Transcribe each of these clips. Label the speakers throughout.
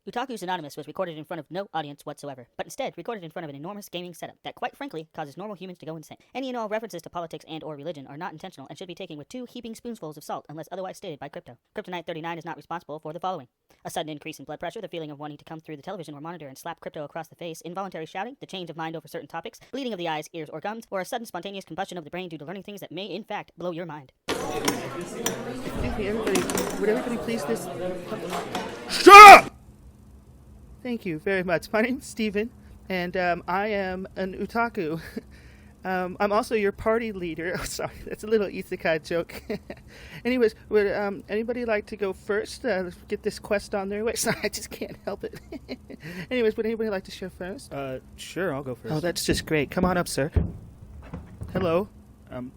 Speaker 1: Otaku Anonymous was recorded in front of no audience whatsoever, but instead recorded in front of an enormous gaming setup that quite frankly causes normal humans to go insane. Any and all references to politics and or religion are not intentional and should be taken with 2 heaping spoonfuls of salt unless otherwise stated by Crypto. Kryptonite 39 is not responsible for the following: a sudden increase in blood pressure, the feeling of wanting to come through the television or monitor and slap Crypto across the face, involuntary shouting, the change of mind over certain topics, bleeding of the eyes, ears, or gums, or a sudden spontaneous combustion of the brain due to learning things that may in fact blow your mind.
Speaker 2: Excuse me, everybody. Would everybody please this?
Speaker 3: Shut up!
Speaker 2: Thank you very much. My name's Steven, and I am an otaku. I'm also your party leader. Oh, sorry, that's a little isekai joke. Anyways, would anybody like to go first? Let's get this quest on their way. Sorry, I just can't help it. Anyways, would anybody like to share first?
Speaker 3: Sure, I'll go first.
Speaker 2: Oh, that's just great. Come on up, sir.
Speaker 3: Hello.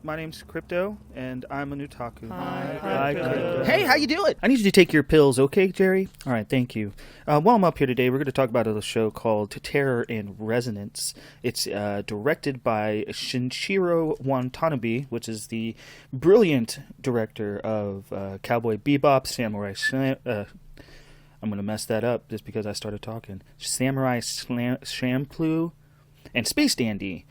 Speaker 3: My name's Crypto, and I'm an otaku.
Speaker 2: Hi,
Speaker 3: Crypto.
Speaker 2: Hey, how you doing?
Speaker 3: I need you to take your pills, okay, Jerry? All right, thank you. While I'm up here today, we're going to talk about a show called Terror in Resonance. It's directed by Shinichirō Watanabe, which is the brilliant director of Cowboy Bebop, Samurai I'm going to mess that up just because I started talking. Samurai Champloo, and Space Dandy.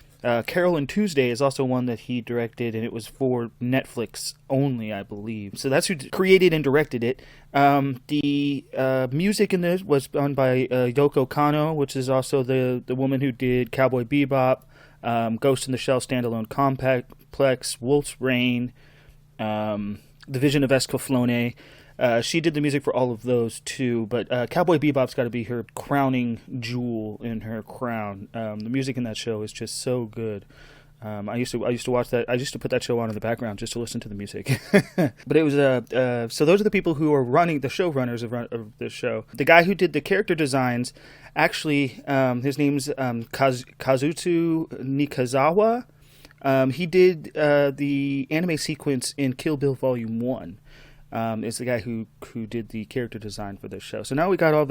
Speaker 3: Carol and Tuesday is also one that he directed, and it was for Netflix only, I believe. So that's who created and directed it. The music in this was done by Yoko Kanno, which is also the woman who did Cowboy Bebop, Ghost in the Shell Standalone Complex, Wolf's Rain, The Vision of Escaflowne. She did the music for all of those too, but Cowboy Bebop's got to be her crowning jewel in her crown. The music in that show is just so good. I used to watch that. I used to put that show on in the background just to listen to the music. But it was so those are the people who are running the showrunners of the show. The guy who did the character designs, actually, his name's Kazuto Nikazawa. He did the anime sequence in Kill Bill Volume 1. Is the guy who did the character design for this show. So now we got all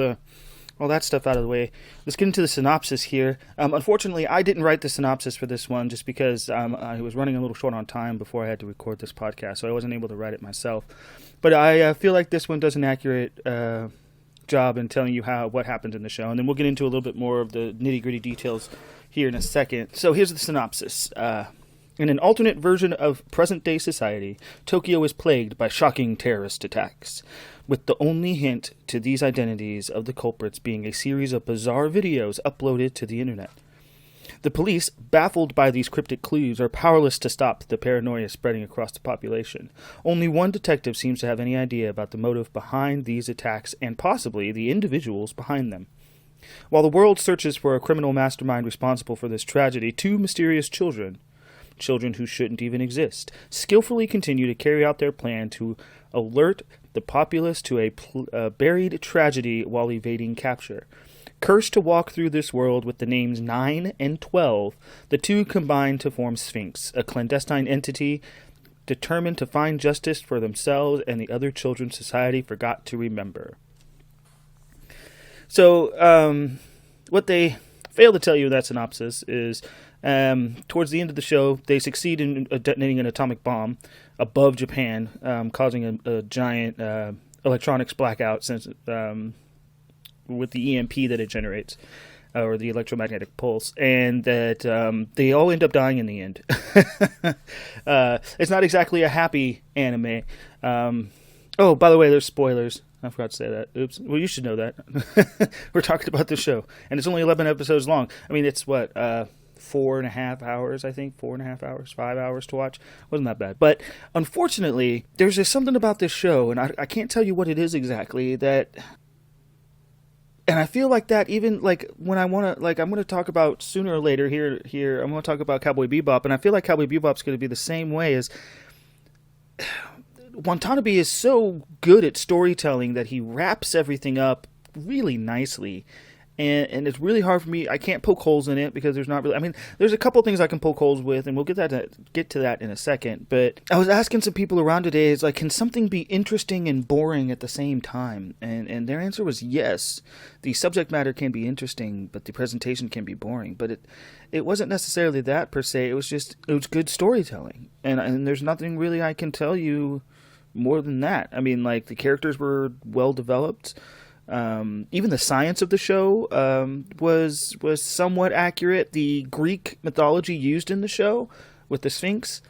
Speaker 3: that stuff out of the way. Let's get into the synopsis here. Unfortunately, I didn't write the synopsis for this one just because I was running a little short on time before I had to record this podcast, so I wasn't able to write it myself. But I feel like this one does an accurate job in telling you what happens in the show, and then we'll get into a little bit more of the nitty-gritty details here in a second. So here's the synopsis. In an alternate version of present-day society, Tokyo is plagued by shocking terrorist attacks, with the only hint to these identities of the culprits being a series of bizarre videos uploaded to the internet. The police, baffled by these cryptic clues, are powerless to stop the paranoia spreading across the population. Only one detective seems to have any idea about the motive behind these attacks and possibly the individuals behind them. While the world searches for a criminal mastermind responsible for this tragedy, 2 mysterious children who shouldn't even exist, skillfully continue to carry out their plan to alert the populace to a buried tragedy while evading capture. Cursed to walk through this world with the names 9 and 12, the 2 combine to form Sphinx, a clandestine entity determined to find justice for themselves and the other children society forgot to remember. So, what they fail to tell you in that synopsis is towards the end of the show, they succeed in detonating an atomic bomb above Japan, causing a giant electronics blackout with the EMP that it generates, or the electromagnetic pulse, and that they all end up dying in the end. It's not exactly a happy anime. Oh, by the way, there's spoilers. I forgot to say that. Oops. Well, you should know that. We're talking about the show, and it's only 11 episodes long. I mean, it's what, 4.5 hours, I think. 4.5 hours, 5 hours to watch. Wasn't that bad. But unfortunately, there's just something about this show, and I can't tell you what it is exactly, that... And I feel like that even, like, when I want to, like, I'm going to talk about sooner or later here, I'm going to talk about Cowboy Bebop, and I feel like Cowboy Bebop's going to be the same way as... Watanabe is so good at storytelling that he wraps everything up really nicely, and it's really hard for me. I can't poke holes in it because there's not really. I mean, there's a couple things I can poke holes with, and we'll get to that in a second. But I was asking some people around today, is like, can something be interesting and boring at the same time? And their answer was yes. The subject matter can be interesting, but the presentation can be boring. But it wasn't necessarily that per se. It was good storytelling, and there's nothing really I can tell you more than that. I mean, like, the characters were well developed. Even the science of the show was somewhat accurate. The Greek mythology used in the show with the Sphinx,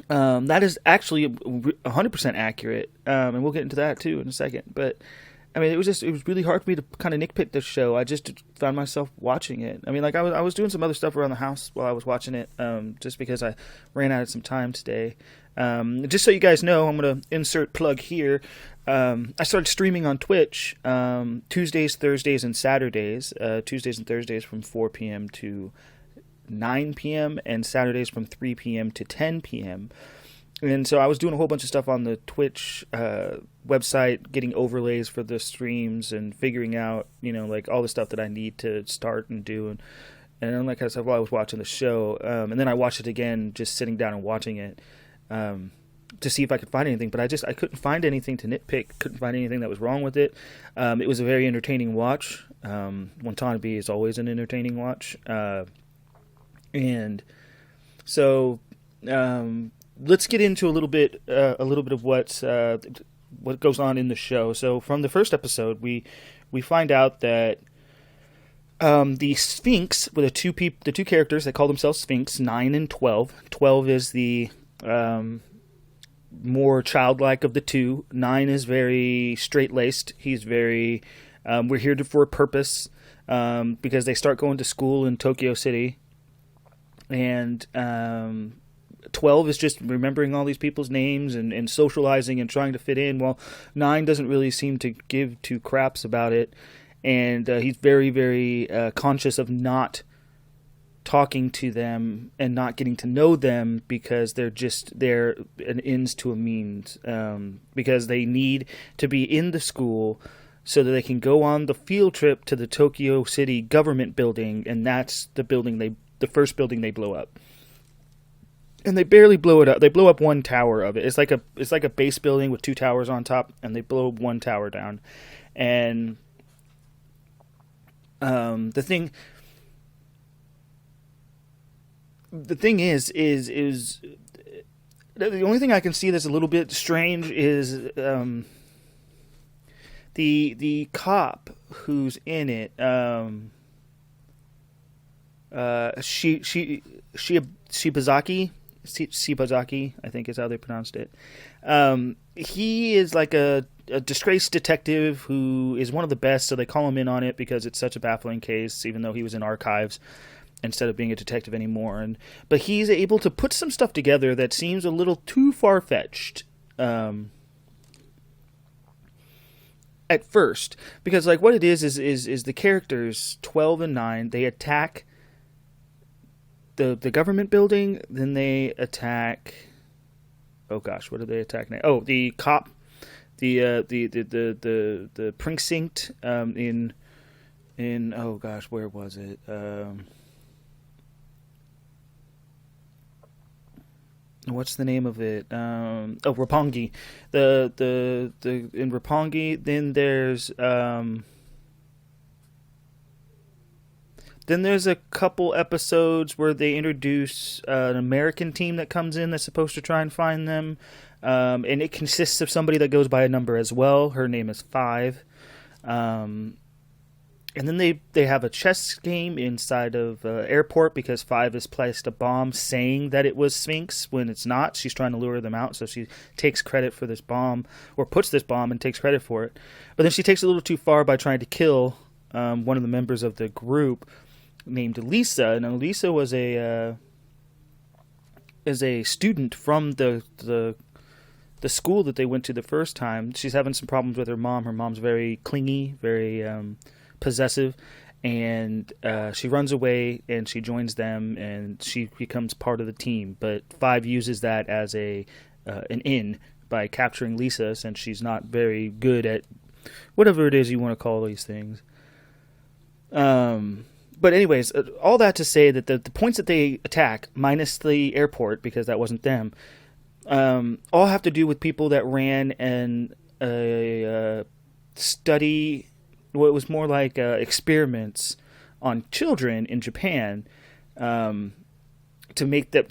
Speaker 3: that is actually 100% accurate, and we'll get into that too in a second. But I mean, it was really hard for me to kind of nitpick this show. I just found myself watching it. I mean, like I was doing some other stuff around the house while I was watching it, just because I ran out of some time today. Just so you guys know, I'm going to insert plug here. I started streaming on Twitch Tuesdays, Thursdays, and Saturdays. Tuesdays and Thursdays from 4 p.m. to 9 p.m. and Saturdays from 3 p.m. to 10 p.m. And so I was doing a whole bunch of stuff on the Twitch website, getting overlays for the streams and figuring out, like all the stuff that I need to start and do. And all that kind of stuff while I was watching the show. And then I watched it again, just sitting down and watching it. To see if I could find anything, but I couldn't find anything to nitpick, couldn't find anything that was wrong with it. It was a very entertaining watch. Watanabe is always an entertaining watch. And so let's get into a little bit of what goes on in the show. So from the first episode, we find out that the Sphinx, with the two characters that call themselves Sphinx, 9 and 12. 12 is the more childlike of the two. 9 is very straight-laced. He's very, we're here for a purpose, because they start going to school in Tokyo City. And 12 is just remembering all these people's names and socializing and trying to fit in, while 9 doesn't really seem to give two craps about it. And he's very, very conscious of not talking to them and not getting to know them, because they're an ends to a means, because they need to be in the school so that they can go on the field trip to the Tokyo City government building, and that's the first building they blow up. And they barely blow it up. They blow up one tower of it. It's like a base building with two towers on top, and they blow one tower down. And the thing is the only thing I can see that's a little bit strange is the cop who's in it. Shibazaki, I think is how they pronounced it. He is like a disgraced detective who is one of the best, so they call him in on it because it's such a baffling case, even though he was in archives instead of being a detective anymore. But he's able to put some stuff together that seems a little too far-fetched at first, because like what it is the characters 12 and 9, they attack the government building, then they attack, oh gosh, what do they attack now? Oh, the cop, the precinct in oh gosh, where was it? What's the name of it? Roppongi. The in Roppongi. Then there's a couple episodes where they introduce an American team that comes in that's supposed to try and find them, and it consists of somebody that goes by a number as well. Her name is 5. And then they have a chess game inside of airport because 5 has placed a bomb saying that it was Sphinx when it's not. She's trying to lure them out, so she takes credit for this bomb, or puts this bomb and takes credit for it. But then she takes it a little too far by trying to kill one of the members of the group named Lisa. And Lisa was a student from the school that they went to the first time. She's having some problems with her mom. Her mom's very clingy, very possessive, and she runs away and she joins them and she becomes part of the team. But 5 uses that as an in by capturing Lisa, since she's not very good at whatever it is you want to call these things. But anyways, all that to say that the points that they attack, minus the airport because that wasn't them, all have to do with people that ran a study. Well, it was more like experiments on children in Japan, to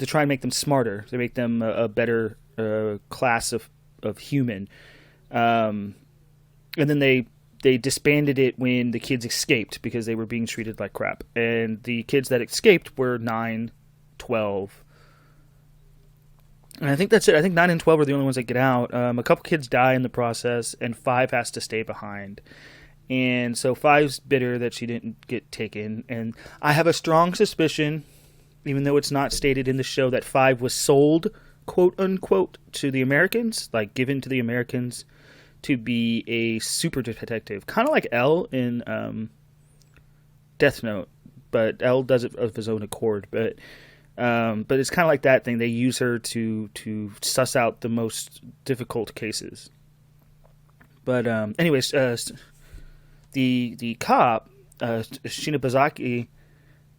Speaker 3: try and make them smarter, to make them a better class of human. And then they they disbanded it when the kids escaped because they were being treated like crap. And the kids that escaped were 9, 12. And I think that's it. I think 9 and 12 are the only ones that get out. A couple kids die in the process, and 5 has to stay behind. And so 5's bitter that she didn't get taken. And I have a strong suspicion, even though it's not stated in the show, that 5 was sold, quote unquote, to the Americans, like given to the Americans to be a super detective, kind of like L in Death Note, but L does it of his own accord. But it's kind of like that thing. They use her to suss out the most difficult cases. But anyways, the cop Shinibazaki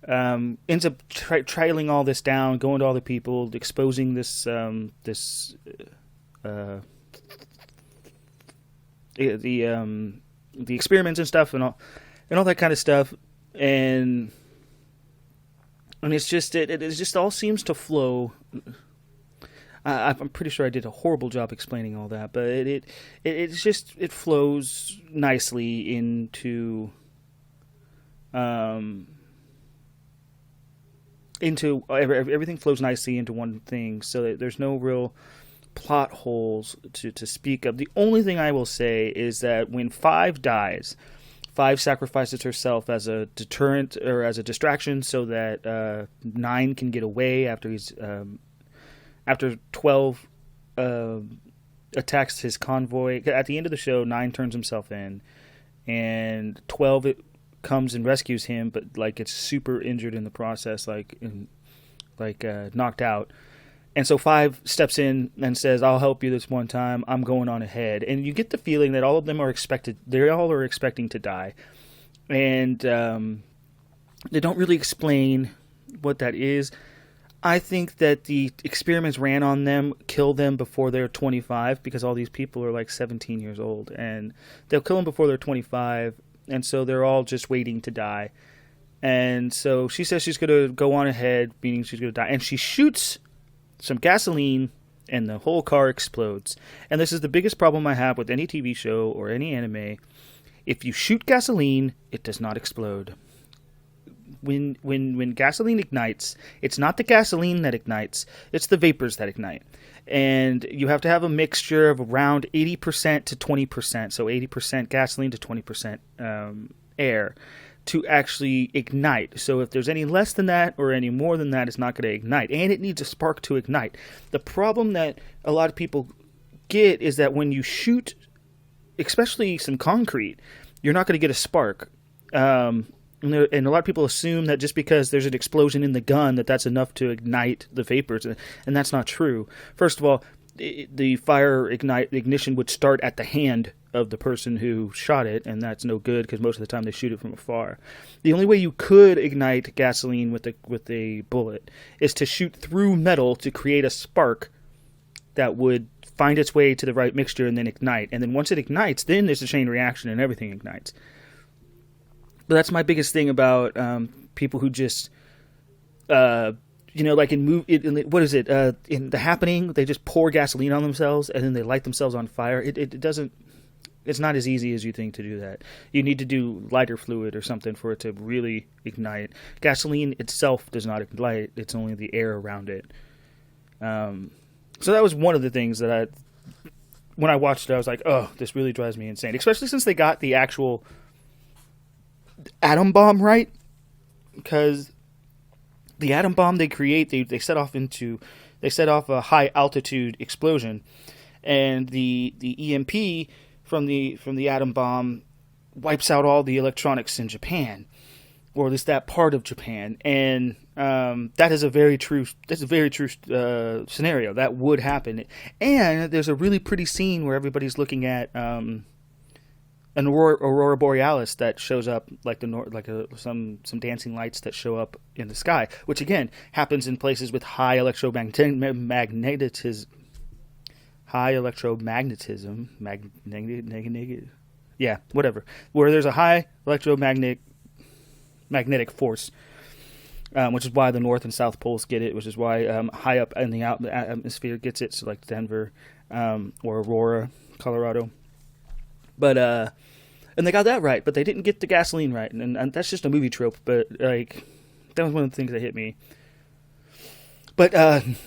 Speaker 3: ends up trailing all this down, going to all the people, exposing the experiments and stuff and all that kind of stuff, and it's just it just all seems to flow. I'm pretty sure I did a horrible job explaining all that, but it flows nicely into everything flows nicely into one thing, so that there's no real plot holes to speak of. The only thing I will say is that when 5 dies, 5 sacrifices herself as a deterrent or as a distraction so that 9 can get away after 12 attacks his convoy. At the end of the show, 9 turns himself in, and 12 comes and rescues him, but like gets super injured in the process, knocked out. And so 5 steps in and says, "I'll help you this one time. I'm going on ahead." And you get the feeling that all of them are expecting to die. And they don't really explain what that is. I think that the experiments ran on them, kill them before they're 25, because all these people are like 17 years old. And they'll kill them before they're 25, and so they're all just waiting to die. And so she says she's going to go on ahead, meaning she's going to die. And she shoots some gasoline, and the whole car explodes. And this is the biggest problem I have with any TV show or any anime. If you shoot gasoline, it does not explode. When gasoline ignites, it's not the gasoline that ignites, it's the vapors that ignite. And you have to have a mixture of around 80% to 20%, so 80% gasoline to 20% air, to actually ignite. So if there's any less than that or any more than that, it's not going to ignite. And it needs a spark to ignite. The problem that a lot of people get is that when you shoot, especially some concrete, you're not going to get a spark. And a lot of people assume that just because there's an explosion in the gun, that's enough to ignite the vapors. And that's not true. First of all, the fire ignition would start at the hand of the person who shot it, and that's no good because most of the time they shoot it from afar. The only way you could ignite gasoline with a bullet is to shoot through metal to create a spark that would find its way to the right mixture and then ignite. And then once it ignites, then there's a chain reaction and everything ignites. But that's my biggest thing about people who just like in The Happening, they just pour gasoline on themselves and then they light themselves on fire. It doesn't. It's not as easy as you think to do that. You need to do lighter fluid or something for it to really ignite. Gasoline itself does not ignite. It's only the air around it. So that was one of the things that when I watched it, I was like, oh, this really drives me insane. Especially since they got the actual atom bomb right. Because the atom bomb they create, they set off a high altitude explosion. And the EMP from the atom bomb wipes out all the electronics in Japan, or at least that part of Japan, and that is a very true scenario that would happen. And there's a really pretty scene where everybody's looking at an aurora borealis that shows up, like some dancing lights that show up in the sky, which again happens in places with high electromagnetism. Where there's a high magnetic force, which is why the North and South Poles get it, which is why high up in the atmosphere gets it, so like Denver or Aurora, Colorado. But And they got that right, but they didn't get the gasoline right. And that's just a movie trope, but, like, that was one of the things that hit me. But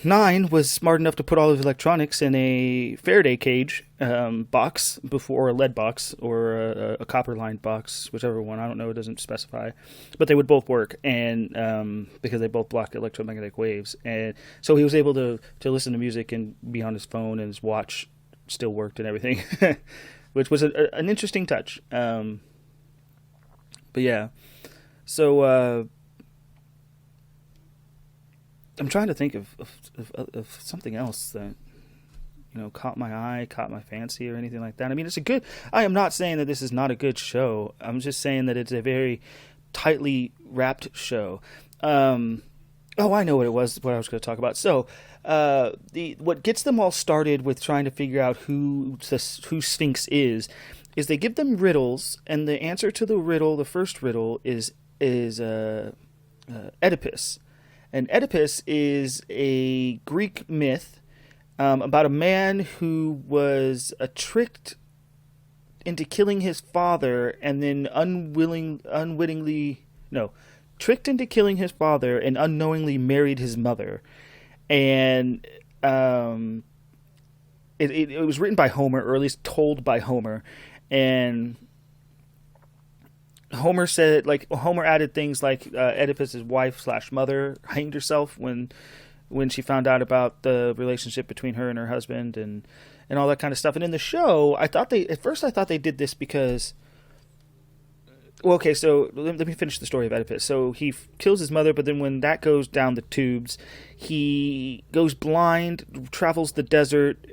Speaker 3: 9 was smart enough to put all of his electronics in a Faraday cage box, or a lead box, or a copper-lined box, whichever one. I don't know, it doesn't specify. But they would both work, and because they both block electromagnetic waves. And so he was able to listen to music and be on his phone, and his watch still worked and everything, which was an interesting touch. But yeah, so... I'm trying to think of something else that, caught my eye, caught my fancy, or anything like that. I mean, it's a good... I am not saying that this is not a good show. I'm just saying that it's a very tightly wrapped show. I know what I was going to talk about. So, what gets them all started with trying to figure out who Sphinx is they give them riddles, and the answer to the riddle, the first riddle, is Oedipus. And Oedipus is a Greek myth about a man who was tricked into killing his father, and then tricked into killing his father and unknowingly married his mother. And it was written by Homer, or at least told by Homer, and Homer said, Homer added things like Oedipus's wife/mother hanged herself when she found out about the relationship between her and her husband, and all that kind of stuff. And in the show, I thought they did this because, well, okay, so let me finish the story of Oedipus. So he kills his mother, but then when that goes down the tubes, he goes blind, travels the desert,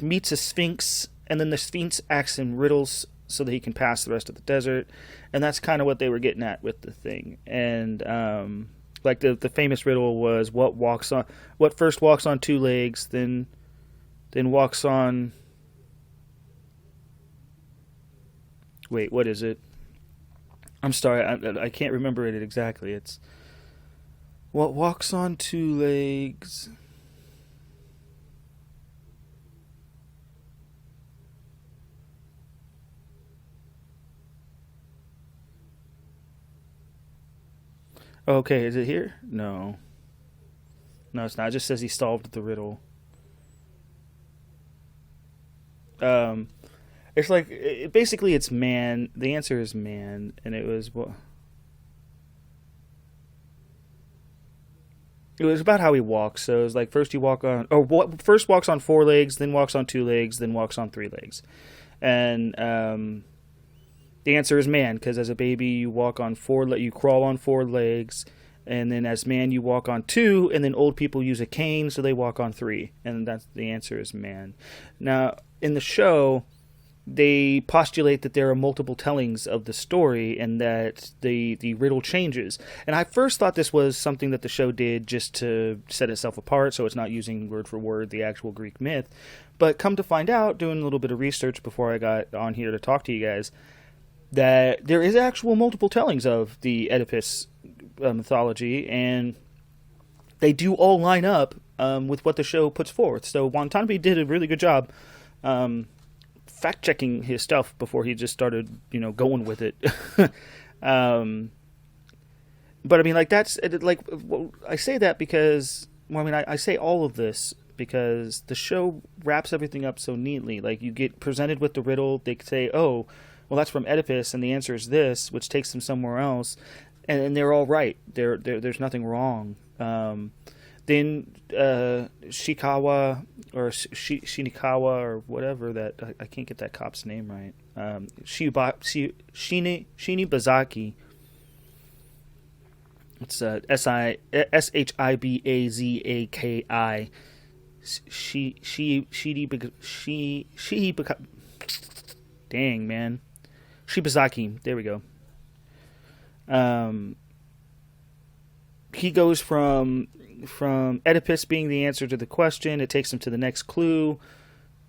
Speaker 3: meets a sphinx, and then the sphinx asks him riddles so that he can pass the rest of the desert. And that's kind of what they were getting at with the thing. And the famous riddle was what first walks on two legs, then walks on... Wait, what is it? I'm sorry, I can't remember it exactly. It's what walks on two legs... Okay, is it here? No, it's not. It just says he solved the riddle. It's basically it's man. The answer is man, and it was what? It was about how he walks. So it was like first first walks on four legs, then walks on two legs, then walks on three legs, and the answer is man, because as a baby you you crawl on four legs, and then as man you walk on two, and then old people use a cane, so they walk on three, and that's the answer is man. Now in the show, they postulate that there are multiple tellings of the story, and that the riddle changes. And I first thought this was something that the show did just to set itself apart, so it's not using word for word the actual Greek myth. But come to find out, doing a little bit of research before I got on here to talk to you guys, that there is actual multiple tellings of the Oedipus mythology, and they do all line up with what the show puts forth. So Watanabe did a really good job fact-checking his stuff before he just started, going with it. But I mean, that's I say that because, I say all of this because the show wraps everything up so neatly. Like, you get presented with the riddle, they say, oh, well, that's from Oedipus, and the answer is this, which takes them somewhere else, and they're all right. There's nothing wrong. Then Shikawa or Shinikawa or whatever that I can't get that cop's name right. Shinibazaki. It's Shibazaki. Dang, man. Shibazaki. There we go. He goes from Oedipus being the answer to the question. It takes him to the next clue,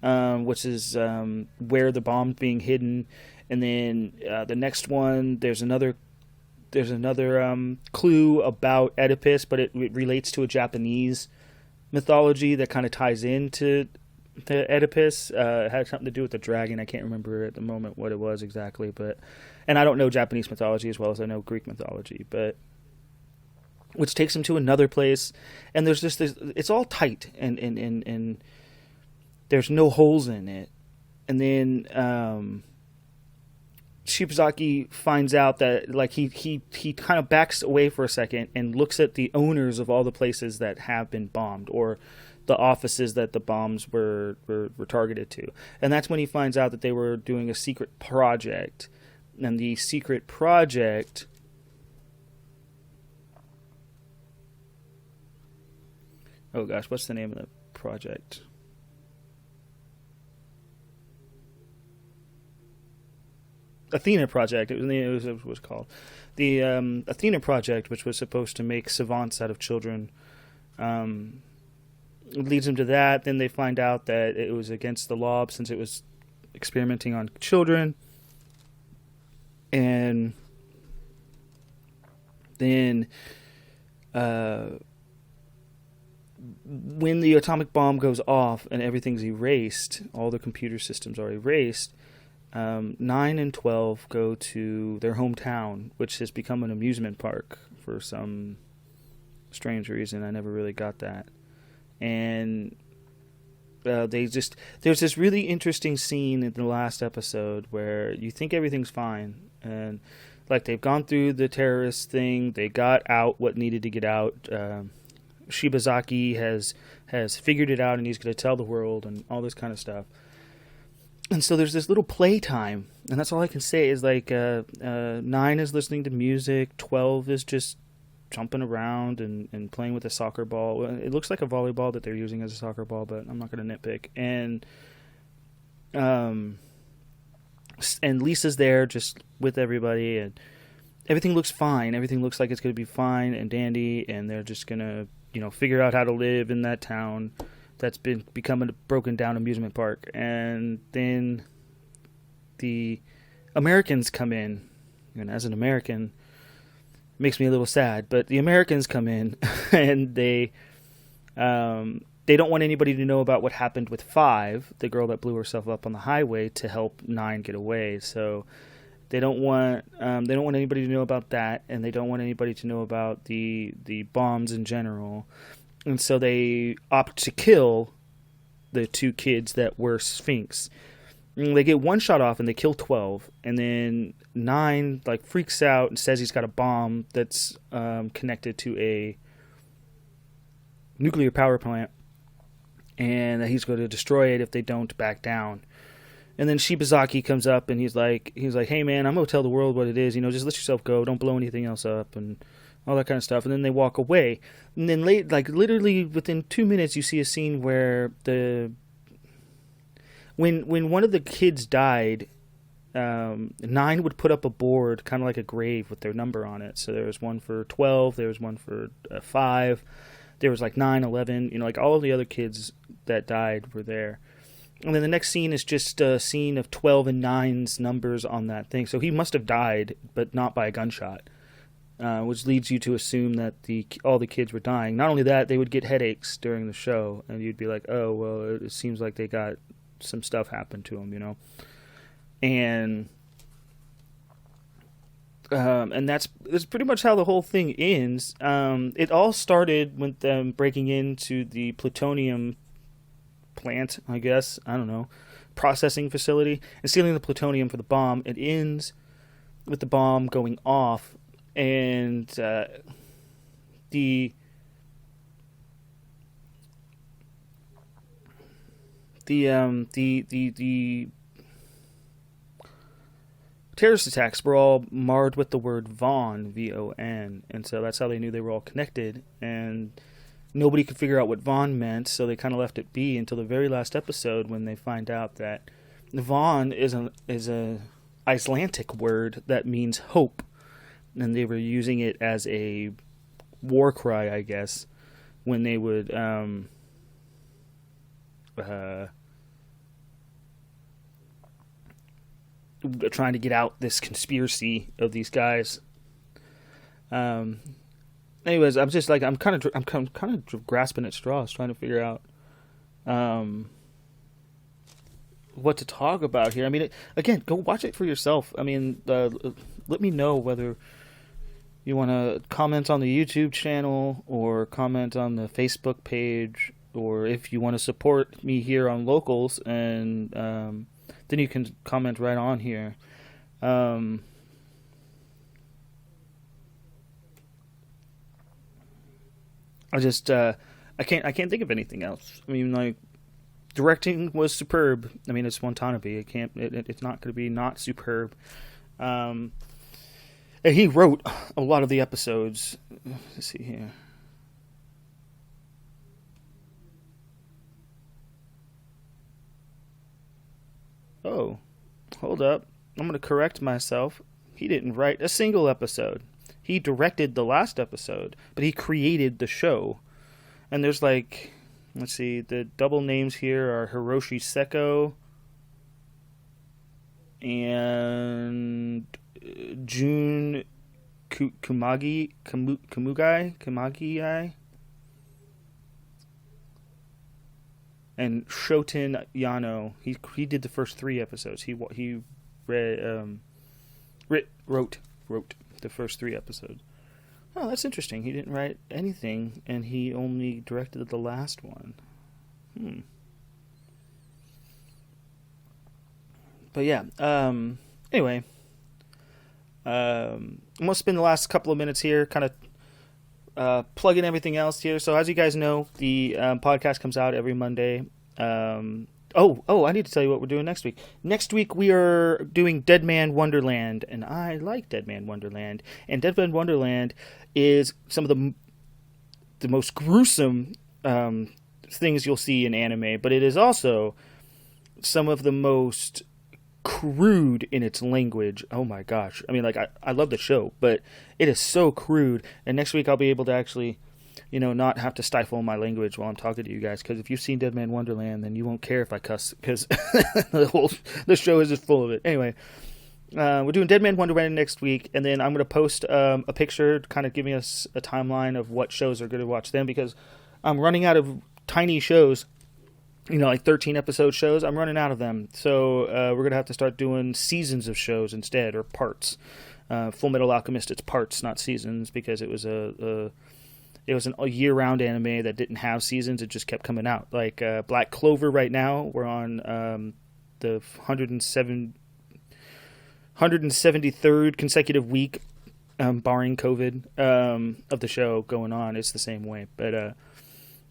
Speaker 3: which is where the bomb's being hidden, and then the next one there's another clue about Oedipus, but it relates to a Japanese mythology that kind of ties into The Oedipus had something to do with the dragon. I can't remember at the moment what it was exactly, and I don't know Japanese mythology as well as I know Greek mythology, but which takes him to another place, and there's just this. It's all tight, and there's no holes in it, and then Shibazaki finds out that like he kind of backs away for a second and looks at the owners of all the places that have been bombed, or the offices that the bombs were targeted to. And that's when he finds out that they were doing a secret project. And the secret project oh gosh, what's the name of the project? Athena Project. It was called the Athena Project, which was supposed to make savants out of children. It leads them to that. Then they find out that it was against the law since it was experimenting on children. And then when the atomic bomb goes off and everything's erased, all the computer systems are erased, 9 and 12 go to their hometown, which has become an amusement park for some strange reason. I never really got that. And there's this really interesting scene in the last episode where you think everything's fine, and like they've gone through the terrorist thing, they got out what needed to get out. Shibazaki has figured it out, and he's going to tell the world and all this kind of stuff. And so there's this little playtime, and that's all I can say is like 9 is listening to music, 12 is just jumping around and playing with a soccer ball. It looks like a volleyball that they're using as a soccer ball, but I'm not going to nitpick. And Lisa's there just with everybody, and everything looks fine. Everything looks like it's going to be fine and dandy, and they're just going to, figure out how to live in that town that's become a broken down amusement park. And then the Americans come in, and as an American, makes me a little sad, but the Americans come in and they don't want anybody to know about what happened with 5, the girl that blew herself up on the highway, to help 9 get away. So they don't want anybody to know about that, and they don't want anybody to know about the bombs in general. And so they opt to kill the 2 kids that were Sphinx. And they get one shot off and they kill 12, and then 9 freaks out and says he's got a bomb that's connected to a nuclear power plant, and that he's going to destroy it if they don't back down. And then Shibazaki comes up and he's like, hey man, I'm going to tell the world what it is. Just let yourself go. Don't blow anything else up and all that kind of stuff. And then they walk away. And then literally within 2 minutes, you see a scene where when one of the kids died, 9 would put up a board, kind of like a grave, with their number on it. So there was one for 12, there was one for 5, there was 9, 11, all of the other kids that died were there. And then the next scene is just a scene of 12 and 9's numbers on that thing. So he must have died, but not by a gunshot, which leads you to assume that all the kids were dying. Not only that, they would get headaches during the show, and you'd be like, oh, well, it seems like they got some stuff happened to them, And that's pretty much how the whole thing ends. It all started with them breaking into the plutonium plant, I guess, I don't know, processing facility, and stealing the plutonium for the bomb. It ends with the bomb going off, and the terrorist attacks were all marred with the word Von, V-O-N, and so that's how they knew they were all connected, and nobody could figure out what Von meant, so they kind of left it be until the very last episode, when they find out that Von is a Icelandic word that means hope, and they were using it as a war cry, I guess, when they would trying to get out this conspiracy of these guys. Anyways, I'm just I'm kind of grasping at straws, trying to figure out what to talk about here. I mean, again, go watch it for yourself. I mean, let me know whether you want to comment on the YouTube channel or comment on the Facebook page, or if you want to support me here on Locals, and then you can comment right on here. I can't think of anything else. I mean, like, directing was superb. I mean, it's Watanabe. It's not going to be not superb. And he wrote a lot of the episodes. Let's see here. Oh, hold up. I'm going to correct myself. He didn't write a single episode. He directed the last episode, but he created the show. And there's like, let's see, the double names here are Hiroshi Seko and Jun Kumugai. And Shoten Yano. He did the first 3 episodes. He wrote the first 3 episodes. Oh, that's interesting. He didn't write anything, and he only directed the last one. But yeah. Anyway, I'm gonna spend the last couple of minutes here, kind of plugging everything else here. So as you guys know, the podcast comes out every Monday. I need to tell you what we're doing next week. Next week we are doing Dead Man Wonderland, and I like Dead Man Wonderland. And Dead Man Wonderland is some of the most gruesome things you'll see in anime, but it is also some of the most crude in its language. Oh my gosh. I mean, like, I love the show, but it is so crude. And next week I'll be able to actually, not have to stifle my language while I'm talking to you guys, because if you've seen Dead Man Wonderland, then you won't care if I cuss, because the show is just full of it. Anyway, we're doing Dead Man Wonderland next week, and then I'm going to post a picture kind of giving us a timeline of what shows are going to watch then, because I'm running out of tiny shows, like 13 episode shows. I'm running out of them, so we're going to have to start doing seasons of shows instead, or parts. Full Metal Alchemist, it's parts, not seasons, because it was a year-round anime that didn't have seasons. It just kept coming out. Like Black Clover right now, we're on the 173rd consecutive week, barring COVID, of the show going on. It's the same way. But I'm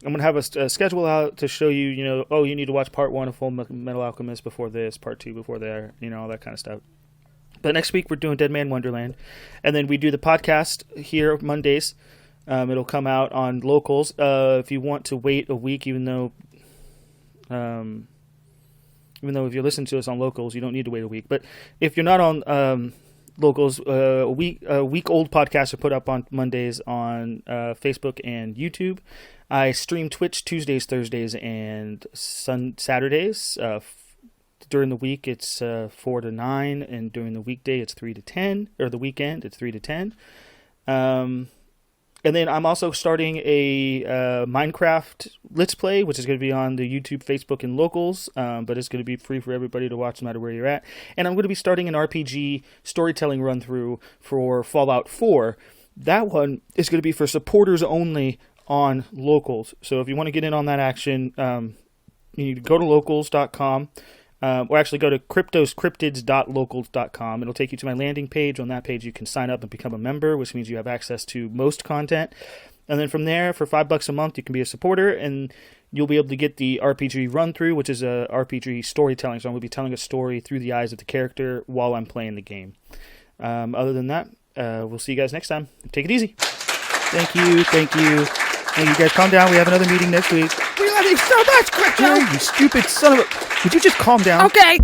Speaker 3: going to have a schedule out to show you, you need to watch part 1 of Full Metal Alchemist before this, part 2 before there, all that kind of stuff. But next week we're doing Dead Man Wonderland. And then we do the podcast here Mondays. It'll come out on Locals. If you want to wait a week, even though if you're listening to us on Locals, you don't need to wait a week. But if you're not on Locals, a week old podcasts are put up on Mondays on Facebook and YouTube. I stream Twitch Tuesdays, Thursdays, and Saturdays. During the week, it's 4 to 9, and during the weekday, it's 3 to 10, or the weekend, it's 3 to 10. And then I'm also starting a Minecraft Let's Play, which is going to be on the YouTube, Facebook, and Locals, but it's going to be free for everybody to watch no matter where you're at. And I'm going to be starting an RPG storytelling run-through for Fallout 4. That one is going to be for supporters only on Locals. So if you want to get in on that action, you need to go to locals.com. Or actually go to cryptoscryptids.locals.com. It'll take you to my landing page. On that page, you can sign up and become a member, which means you have access to most content. And then from there, for $5 a month, you can be a supporter, and you'll be able to get the RPG run-through, which is a RPG storytelling. So I'm going to be telling a story through the eyes of the character while I'm playing the game. Other than that, we'll see you guys next time. Take it easy. Thank you. Hey, you guys, calm down. We have another meeting next week.
Speaker 2: We love you so much, Crypto!
Speaker 3: You stupid son of a... Would you just calm down?
Speaker 2: Okay!